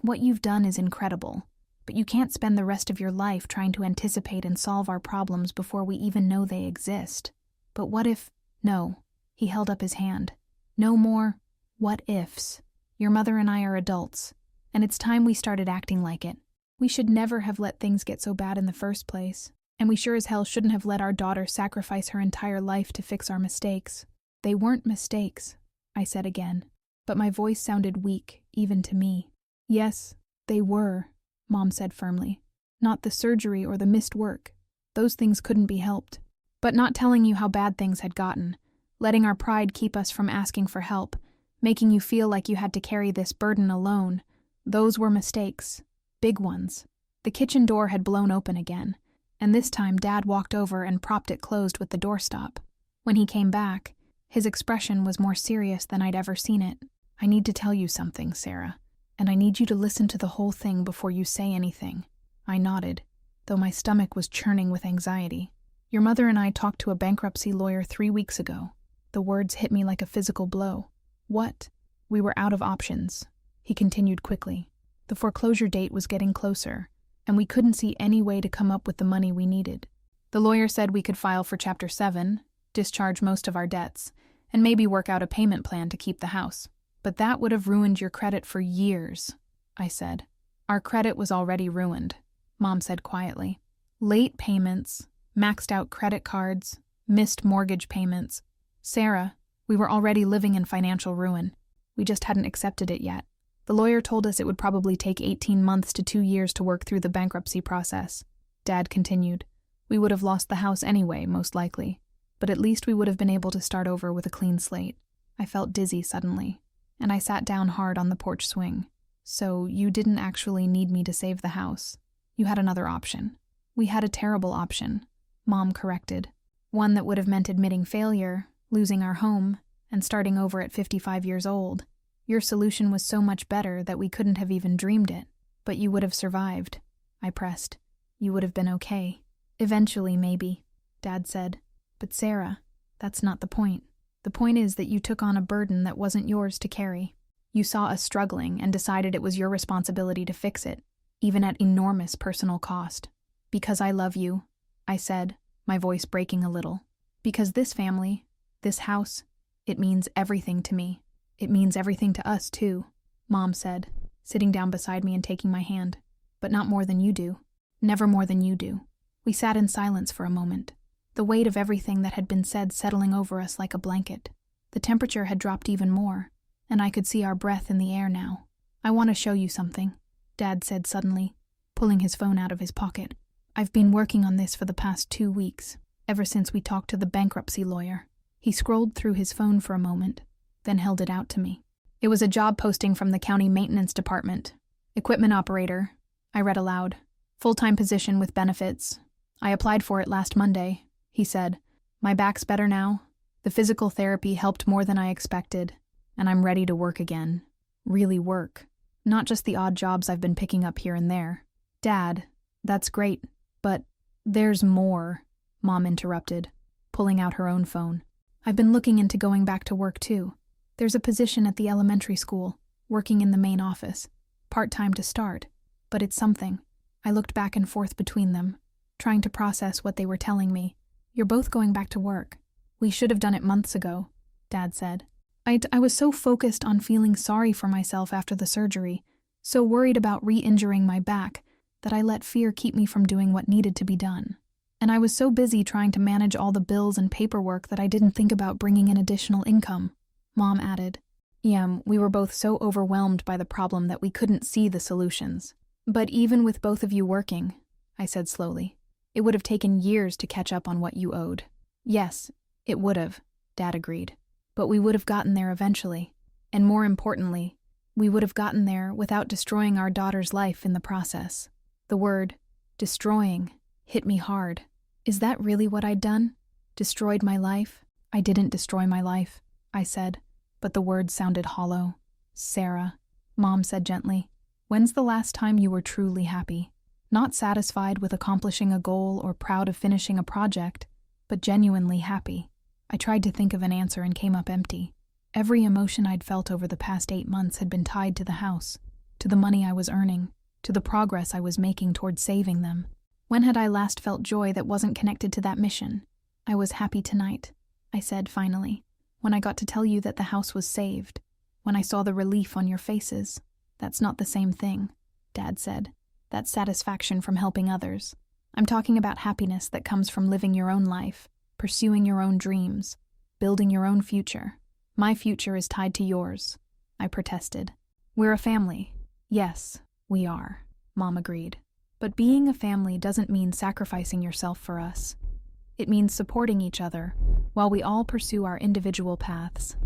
What you've done is incredible, but you can't spend the rest of your life trying to anticipate and solve our problems before we even know they exist. But what if— No. He held up his hand. No more what ifs. Your mother and I are adults, and it's time we started acting like it. We should never have let things get so bad in the first place, and we sure as hell shouldn't have let our daughter sacrifice her entire life to fix our mistakes. They weren't mistakes, I said again, but my voice sounded weak, even to me. Yes, they were, Mom said firmly. Not the surgery or the missed work. Those things couldn't be helped. But not telling you how bad things had gotten, letting our pride keep us from asking for help, making you feel like you had to carry this burden alone, those were mistakes. Big ones. The kitchen door had blown open again, and this time Dad walked over and propped it closed with the doorstop. When he came back, his expression was more serious than I'd ever seen it. I need to tell you something, Sarah, and I need you to listen to the whole thing before you say anything. I nodded, though my stomach was churning with anxiety. Your mother and I talked to a bankruptcy lawyer 3 weeks ago. The words hit me like a physical blow. What? We were out of options, he continued quickly. The foreclosure date was getting closer, and we couldn't see any way to come up with the money we needed. The lawyer said we could file for Chapter 7, discharge most of our debts, and maybe work out a payment plan to keep the house. But that would have ruined your credit for years, I said. Our credit was already ruined, Mom said quietly. Late payments, maxed out credit cards, missed mortgage payments. Sarah, we were already living in financial ruin. We just hadn't accepted it yet. The lawyer told us it would probably take 18 months to 2 years to work through the bankruptcy process. Dad continued. We would have lost the house anyway, most likely, but at least we would have been able to start over with a clean slate. I felt dizzy suddenly, and I sat down hard on the porch swing. So you didn't actually need me to save the house. You had another option. We had a terrible option, Mom corrected. One that would have meant admitting failure, losing our home, and starting over at 55 years old. Your solution was so much better that we couldn't have even dreamed it. But you would have survived, I pressed. You would have been okay. Eventually, maybe, Dad said. But Sarah, that's not the point. The point is that you took on a burden that wasn't yours to carry. You saw us struggling and decided it was your responsibility to fix it, even at enormous personal cost. Because I love you, I said, my voice breaking a little. Because this family, this house, it means everything to me. It means everything to us, too, Mom said, sitting down beside me and taking my hand. But not more than you do. Never more than you do. We sat in silence for a moment, the weight of everything that had been said settling over us like a blanket. The temperature had dropped even more, and I could see our breath in the air now. I want to show you something, Dad said suddenly, pulling his phone out of his pocket. I've been working on this for the past 2 weeks, ever since we talked to the bankruptcy lawyer. He scrolled through his phone for a moment, then held it out to me. It was a job posting from the county maintenance department. Equipment operator, I read aloud. Full-time position with benefits. I applied for it last Monday, he said. My back's better now. The physical therapy helped more than I expected, and I'm ready to work again. Really work. Not just the odd jobs I've been picking up here and there. Dad, that's great, but there's more, Mom interrupted, pulling out her own phone. I've been looking into going back to work too. There's a position at the elementary school, working in the main office. Part-time to start, but it's something. I looked back and forth between them, trying to process what they were telling me. You're both going back to work. We should have done it months ago, Dad said. I was so focused on feeling sorry for myself after the surgery, so worried about re-injuring my back, that I let fear keep me from doing what needed to be done. And I was so busy trying to manage all the bills and paperwork that I didn't think about bringing in additional income, Mom added. We were both so overwhelmed by the problem that we couldn't see the solutions. But even with both of you working, I said slowly, it would have taken years to catch up on what you owed. Yes, it would have, Dad agreed. But we would have gotten there eventually. And more importantly, we would have gotten there without destroying our daughter's life in the process. The word, destroying, hit me hard. Is that really what I'd done? Destroyed my life? I didn't destroy my life, I said, but the words sounded hollow. Sarah, Mom said gently, when's the last time you were truly happy? Not satisfied with accomplishing a goal or proud of finishing a project, but genuinely happy. I tried to think of an answer and came up empty. Every emotion I'd felt over the past 8 months had been tied to the house, to the money I was earning, to the progress I was making toward saving them. When had I last felt joy that wasn't connected to that mission? I was happy tonight, I said finally, when I got to tell you that the house was saved, when I saw the relief on your faces. That's not the same thing, Dad said. That's satisfaction from helping others. I'm talking about happiness that comes from living your own life, pursuing your own dreams, building your own future. My future is tied to yours, I protested. We're a family. Yes, we are, Mom agreed. But being a family doesn't mean sacrificing yourself for us. It means supporting each other while we all pursue our individual paths.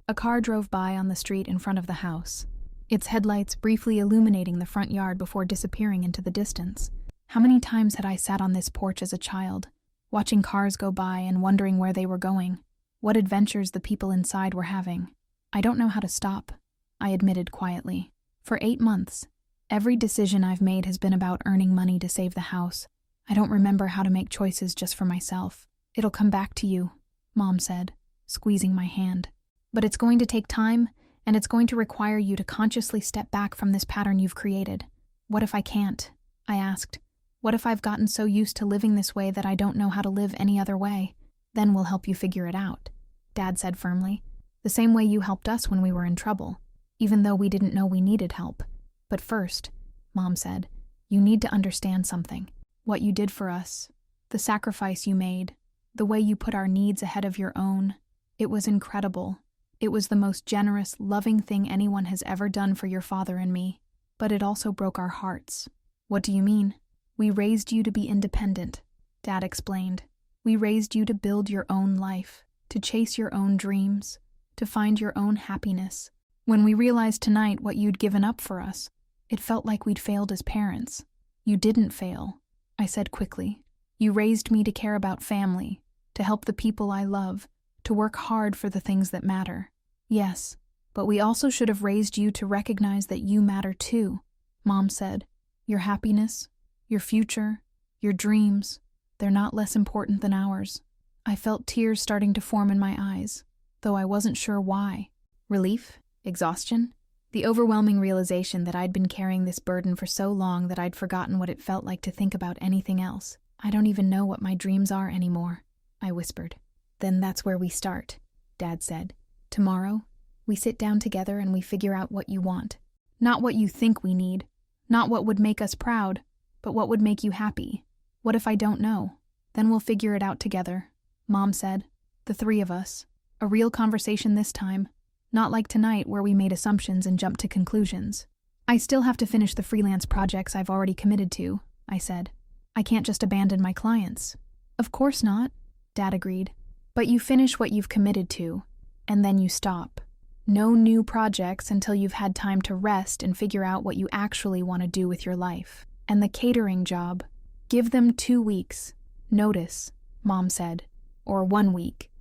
A car drove by on the street in front of the house, its headlights briefly illuminating the front yard before disappearing into the distance. How many times had I sat on this porch as a child, watching cars go by and wondering where they were going, what adventures the people inside were having. I don't know how to stop, I admitted quietly. For 8 months, every decision I've made has been about earning money to save the house. I don't remember how to make choices just for myself. It'll come back to you, Mom said, squeezing my hand. But it's going to take time, and it's going to require you to consciously step back from this pattern you've created. What if I can't? I asked. What if I've gotten so used to living this way that I don't know how to live any other way? Then we'll help you figure it out, Dad said firmly. The same way you helped us when we were in trouble, even though we didn't know we needed help. But first, Mom said, you need to understand something. What you did for us, the sacrifice you made, the way you put our needs ahead of your own. It was incredible. It was the most generous, loving thing anyone has ever done for your father and me. But it also broke our hearts. What do you mean? We raised you to be independent, Dad explained. We raised you to build your own life, to chase your own dreams, to find your own happiness. When we realized tonight what you'd given up for us, it felt like we'd failed as parents. You didn't fail, I said quickly. You raised me to care about family, to help the people I love, to work hard for the things that matter. Yes, but we also should have raised you to recognize that you matter too, Mom said. Your happiness, your future, your dreams, they're not less important than ours. I felt tears starting to form in my eyes, though I wasn't sure why. Relief? Exhaustion? The overwhelming realization that I'd been carrying this burden for so long that I'd forgotten what it felt like to think about anything else. I don't even know what my dreams are anymore, I whispered. Then that's where we start, Dad said. Tomorrow, we sit down together and we figure out what you want. Not what you think we need, not what would make us proud, but what would make you happy. What if I don't know? Then we'll figure it out together, Mom said. The three of us. A real conversation this time. Not like tonight where we made assumptions and jumped to conclusions. I still have to finish the freelance projects I've already committed to, I said. I can't just abandon my clients. Of course not, Dad agreed. But you finish what you've committed to, and then you stop. No new projects until you've had time to rest and figure out what you actually want to do with your life. And the catering job, give them 2 weeks. Notice, Mom said. Or 1 week.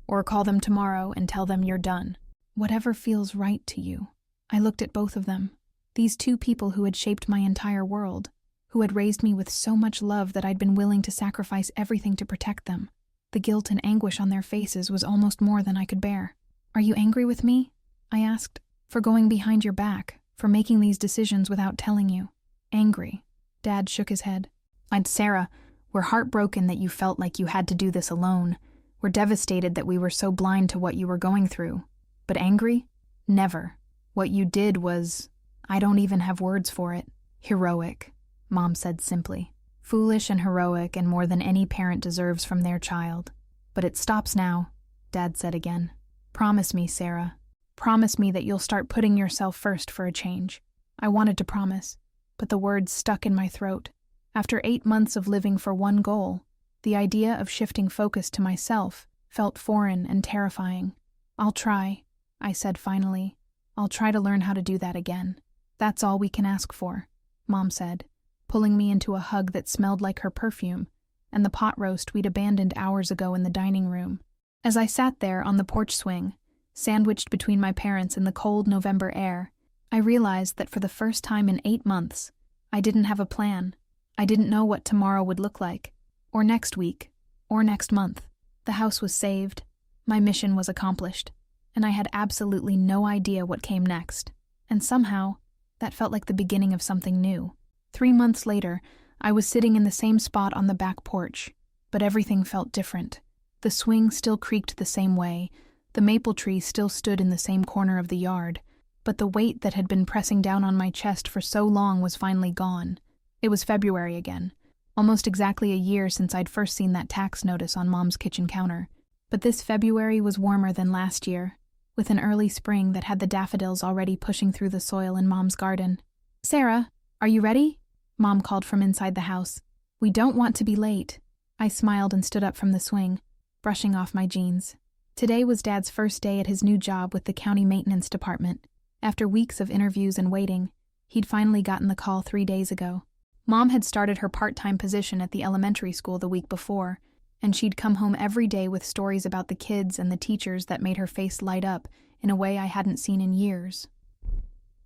Or call them tomorrow and tell them you're done. Whatever feels right to you. I looked at both of them. These two people who had shaped my entire world, who had raised me with so much love that I'd been willing to sacrifice everything to protect them. The guilt and anguish on their faces was almost more than I could bear. Are you angry with me? I asked. For going behind your back, for making these decisions without telling you. Angry. Dad shook his head. Sarah, we're heartbroken that you felt like you had to do this alone. We're devastated that we were so blind to what you were going through. But angry? Never. What you did was, I don't even have words for it. Heroic, Mom said simply. Foolish and heroic, and more than any parent deserves from their child. But it stops now, Dad said again. Promise me, Sarah. Promise me that you'll start putting yourself first for a change. I wanted to promise, but the words stuck in my throat. After 8 months of living for one goal, the idea of shifting focus to myself felt foreign and terrifying. I'll try, I said finally. I'll try to learn how to do that again. That's all we can ask for, Mom said, pulling me into a hug that smelled like her perfume and the pot roast we'd abandoned hours ago in the dining room. As I sat there on the porch swing, sandwiched between my parents in the cold November air, I realized that for the first time in 8 months, I didn't have a plan. I didn't know what tomorrow would look like, or next week, or next month. The house was saved, my mission was accomplished, and I had absolutely no idea what came next. And somehow, that felt like the beginning of something new. 3 months later, I was sitting in the same spot on the back porch, but everything felt different. The swing still creaked the same way, the maple tree still stood in the same corner of the yard, but the weight that had been pressing down on my chest for so long was finally gone. It was February again, almost exactly a year since I'd first seen that tax notice on Mom's kitchen counter. But this February was warmer than last year, with an early spring that had the daffodils already pushing through the soil in Mom's garden. "Sarah, are you ready?" Mom called from inside the house. "We don't want to be late." I smiled and stood up from the swing, brushing off my jeans. Today was Dad's first day at his new job with the county maintenance department. After weeks of interviews and waiting, he'd finally gotten the call 3 days ago. Mom had started her part-time position at the elementary school the week before, and she'd come home every day with stories about the kids and the teachers that made her face light up in a way I hadn't seen in years.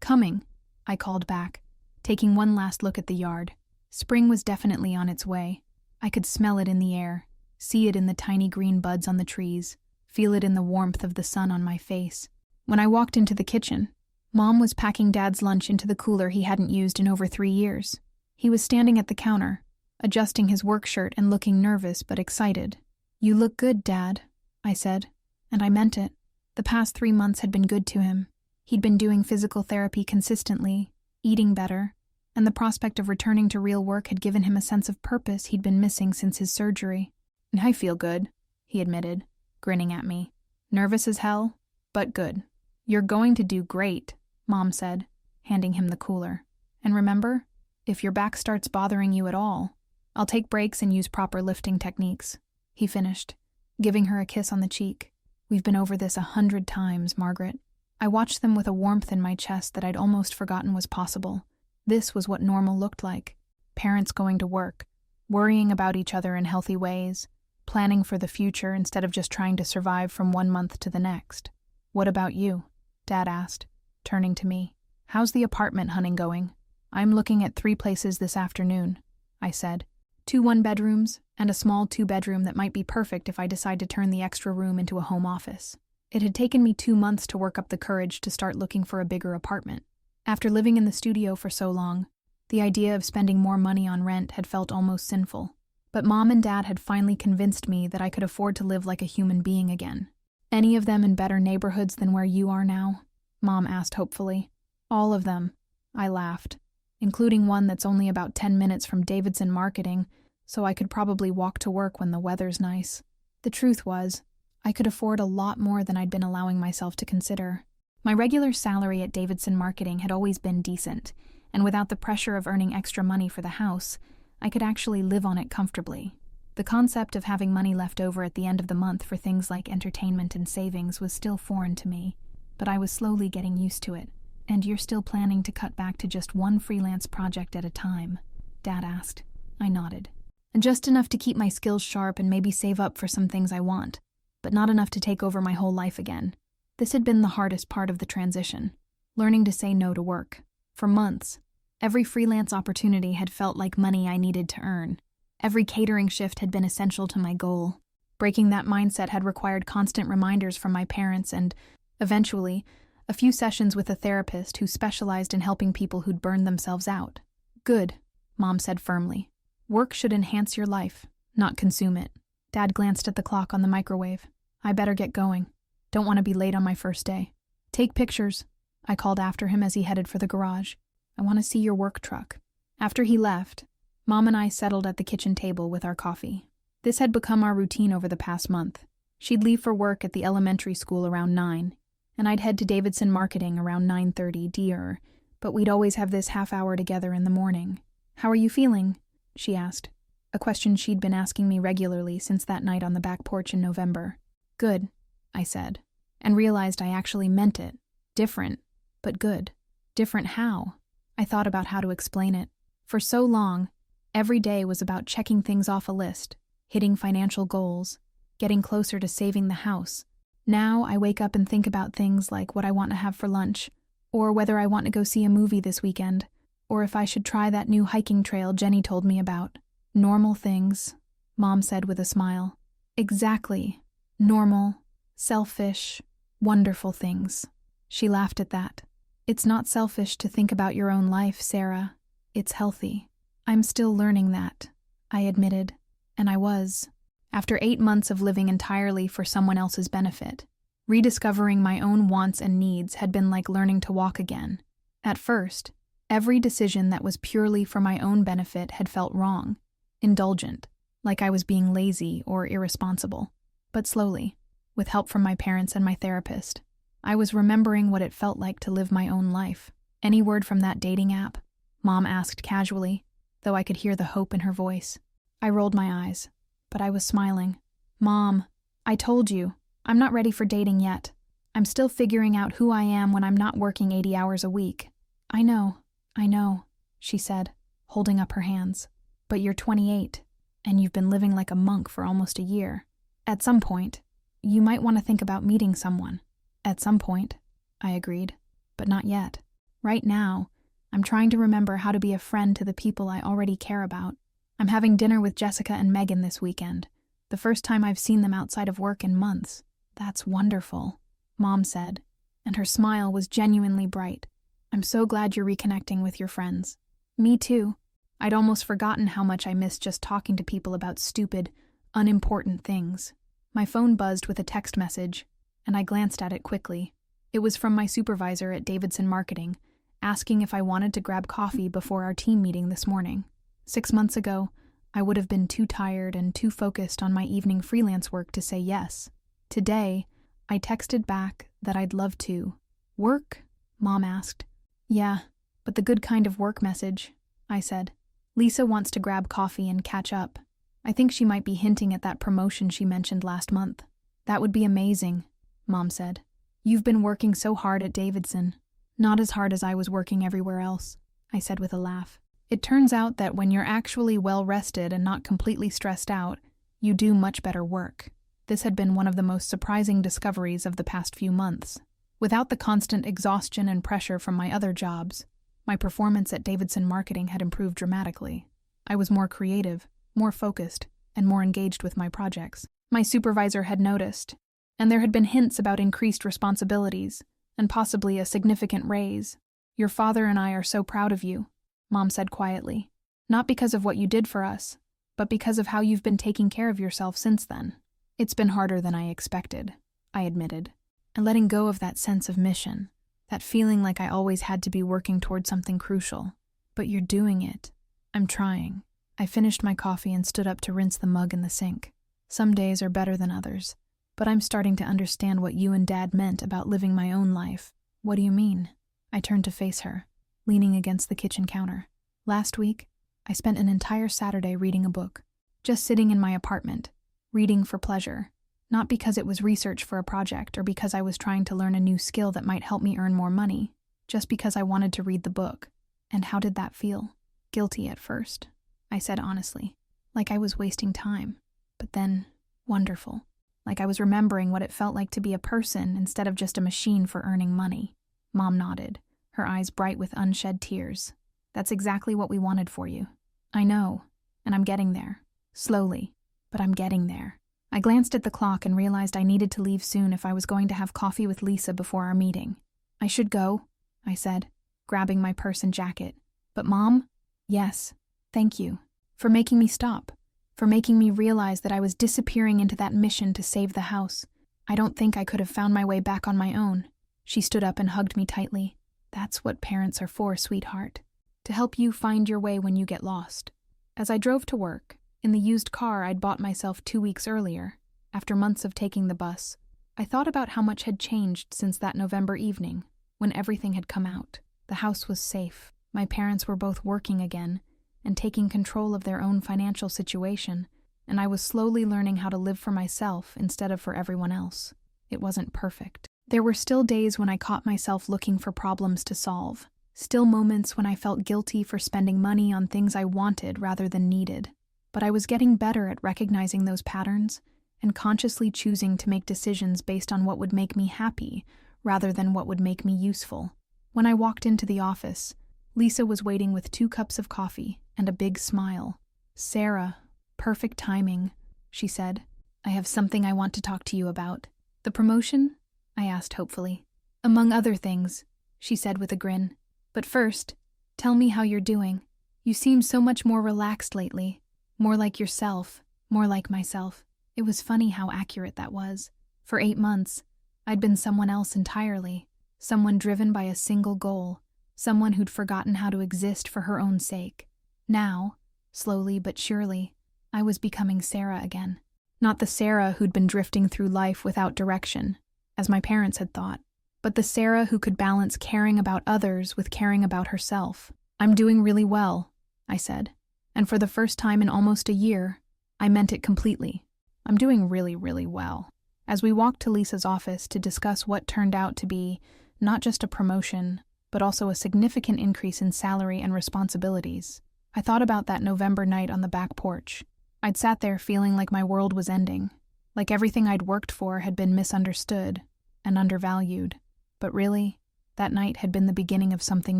"Coming," I called back, taking one last look at the yard. Spring was definitely on its way. I could smell it in the air, see it in the tiny green buds on the trees, feel it in the warmth of the sun on my face. When I walked into the kitchen, Mom was packing Dad's lunch into the cooler he hadn't used in over 3 years. He was standing at the counter, adjusting his work shirt and looking nervous but excited. "You look good, Dad," I said, and I meant it. The past 3 months had been good to him. He'd been doing physical therapy consistently, eating better, and the prospect of returning to real work had given him a sense of purpose he'd been missing since his surgery. "I feel good," he admitted, grinning at me. "Nervous as hell, but good." "You're going to do great," Mom said, handing him the cooler. "And remember, if your back starts bothering you at all, I'll take breaks and use proper lifting techniques," he finished, giving her a kiss on the cheek. "We've been over this 100 times, Margaret." I watched them with a warmth in my chest that I'd almost forgotten was possible. This was what normal looked like. Parents going to work, worrying about each other in healthy ways, planning for the future instead of just trying to survive from 1 month to the next. "What about you?" Dad asked, turning to me. "How's the apartment hunting going?" "I'm looking at 3 places this afternoon," I said. 2 one-bedrooms and a small 2-bedroom that might be perfect if I decide to turn the extra room into a home office. It had taken me 2 months to work up the courage to start looking for a bigger apartment. After living in the studio for so long, the idea of spending more money on rent had felt almost sinful. But Mom and Dad had finally convinced me that I could afford to live like a human being again. "Any of them in better neighborhoods than where you are now?" Mom asked hopefully. "All of them," I laughed, "including one that's only about 10 minutes from Davidson Marketing, so I could probably walk to work when the weather's nice." The truth was, I could afford a lot more than I'd been allowing myself to consider. My regular salary at Davidson Marketing had always been decent, and without the pressure of earning extra money for the house, I could actually live on it comfortably. The concept of having money left over at the end of the month for things like entertainment and savings was still foreign to me, but I was slowly getting used to it. "And you're still planning to cut back to just one freelance project at a time?" Dad asked. I nodded. "Just enough to keep my skills sharp and maybe save up for some things I want, but not enough to take over my whole life again." This had been the hardest part of the transition, learning to say no to work. For months, every freelance opportunity had felt like money I needed to earn. Every catering shift had been essential to my goal. Breaking that mindset had required constant reminders from my parents and, eventually, a few sessions with a therapist who specialized in helping people who'd burned themselves out. "Good," Mom said firmly. "Work should enhance your life, not consume it." Dad glanced at the clock on the microwave. "I better get going. Don't want to be late on my first day." "Take pictures," I called after him as he headed for the garage. "I want to see your work truck." After he left, Mom and I settled at the kitchen table with our coffee. This had become our routine over the past month. She'd leave for work at the elementary school around 9, and I'd head to Davidson Marketing around 9:30 DR, but we'd always have this half hour together in the morning. "How are you feeling?" she asked, a question she'd been asking me regularly since that night on the back porch in November. "Good," I said, and realized I actually meant it. Different, but good. Different how? I thought about how to explain it. For so long, every day was about checking things off a list, hitting financial goals, getting closer to saving the house. Now I wake up and think about things like what I want to have for lunch, or whether I want to go see a movie this weekend, Or if I should try that new hiking trail Jenny told me about. Normal things, Mom said with a smile. Exactly. Normal, selfish, wonderful things. She laughed at that. It's not selfish to think about your own life, Sarah. It's healthy. I'm still learning that, I admitted. And I was. After 8 months of living entirely for someone else's benefit, rediscovering my own wants and needs had been like learning to walk again. At first, every decision that was purely for my own benefit had felt wrong, indulgent, like I was being lazy or irresponsible. But slowly, with help from my parents and my therapist, I was remembering what it felt like to live my own life. Any word from that dating app? Mom asked casually, though I could hear the hope in her voice. I rolled my eyes, but I was smiling. Mom, I told you, I'm not ready for dating yet. I'm still figuring out who I am when I'm not working 80 hours a week. I know, she said, holding up her hands. But you're 28, and you've been living like a monk for almost a year. At some point, you might want to think about meeting someone. At some point, I agreed, but not yet. Right now, I'm trying to remember how to be a friend to the people I already care about. I'm having dinner with Jessica and Megan this weekend, the first time I've seen them outside of work in months. That's wonderful, Mom said, and her smile was genuinely bright. I'm so glad you're reconnecting with your friends. Me too. I'd almost forgotten how much I missed just talking to people about stupid, unimportant things. My phone buzzed with a text message, and I glanced at it quickly. It was from my supervisor at Davidson Marketing, asking if I wanted to grab coffee before our team meeting this morning. 6 months ago, I would have been too tired and too focused on my evening freelance work to say yes. Today, I texted back that I'd love to. Work? Mom asked. Yeah, but the good kind of work message, I said. Lisa wants to grab coffee and catch up. I think she might be hinting at that promotion she mentioned last month. That would be amazing, Mom said. You've been working so hard at Davidson. Not as hard as I was working everywhere else, I said with a laugh. It turns out that when you're actually well-rested and not completely stressed out, you do much better work. This had been one of the most surprising discoveries of the past few months. Without the constant exhaustion and pressure from my other jobs, my performance at Davidson Marketing had improved dramatically. I was more creative, more focused, and more engaged with my projects. My supervisor had noticed, and there had been hints about increased responsibilities, and possibly a significant raise. Your father and I are so proud of you, Mom said quietly. Not because of what you did for us, but because of how you've been taking care of yourself since then. It's been harder than I expected, I admitted, and letting go of that sense of mission, that feeling like I always had to be working toward something crucial. But you're doing it. I'm trying. I finished my coffee and stood up to rinse the mug in the sink. Some days are better than others, but I'm starting to understand what you and Dad meant about living my own life. What do you mean? I turned to face her, leaning against the kitchen counter. Last week, I spent an entire Saturday reading a book, just sitting in my apartment, reading for pleasure, not because it was research for a project or because I was trying to learn a new skill that might help me earn more money, just because I wanted to read the book. And how did that feel? Guilty at first, I said honestly, like I was wasting time, but then wonderful, like I was remembering what it felt like to be a person instead of just a machine for earning money. Mom nodded, her eyes bright with unshed tears. That's exactly what we wanted for you. I know, and I'm getting there. Slowly, but I'm getting there. I glanced at the clock and realized I needed to leave soon if I was going to have coffee with Lisa before our meeting. I should go, I said, grabbing my purse and jacket. But Mom? Yes, thank you. For making me stop. For making me realize that I was disappearing into that mission to save the house. I don't think I could have found my way back on my own. She stood up and hugged me tightly. That's what parents are for, sweetheart. To help you find your way when you get lost. As I drove to work, in the used car I'd bought myself 2 weeks earlier, after months of taking the bus, I thought about how much had changed since that November evening, when everything had come out. The house was safe. My parents were both working again, and taking control of their own financial situation, and I was slowly learning how to live for myself instead of for everyone else. It wasn't perfect. There were still days when I caught myself looking for problems to solve, still moments when I felt guilty for spending money on things I wanted rather than needed. But I was getting better at recognizing those patterns and consciously choosing to make decisions based on what would make me happy rather than what would make me useful. When I walked into the office, Lisa was waiting with 2 cups of coffee and a big smile. "Sarah, perfect timing," she said. "I have something I want to talk to you about." "The promotion?" I asked hopefully. "Among other things," she said with a grin. "But first, tell me how you're doing. You seem so much more relaxed lately. More like yourself, more like myself." It was funny how accurate that was. For 8 months, I'd been someone else entirely. Someone driven by a single goal. Someone who'd forgotten how to exist for her own sake. Now, slowly but surely, I was becoming Sarah again. Not the Sarah who'd been drifting through life without direction, as my parents had thought, but the Sarah who could balance caring about others with caring about herself. "I'm doing really well," I said. And for the first time in almost a year, I meant it completely. "I'm doing really, really well." As we walked to Lisa's office to discuss what turned out to be not just a promotion, but also a significant increase in salary and responsibilities, I thought about that November night on the back porch. I'd sat there feeling like my world was ending, like everything I'd worked for had been misunderstood and undervalued. But really, that night had been the beginning of something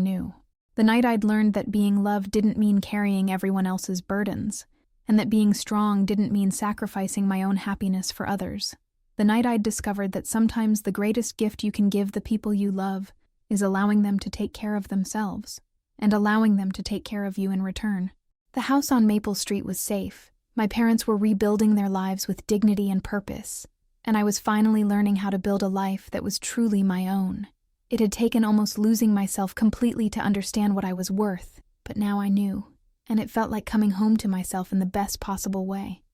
new. The night I'd learned that being loved didn't mean carrying everyone else's burdens, and that being strong didn't mean sacrificing my own happiness for others. The night I'd discovered that sometimes the greatest gift you can give the people you love is allowing them to take care of themselves, and allowing them to take care of you in return. The house on Maple Street was safe. My parents were rebuilding their lives with dignity and purpose, and I was finally learning how to build a life that was truly my own. It had taken almost losing myself completely to understand what I was worth, but now I knew, and it felt like coming home to myself in the best possible way.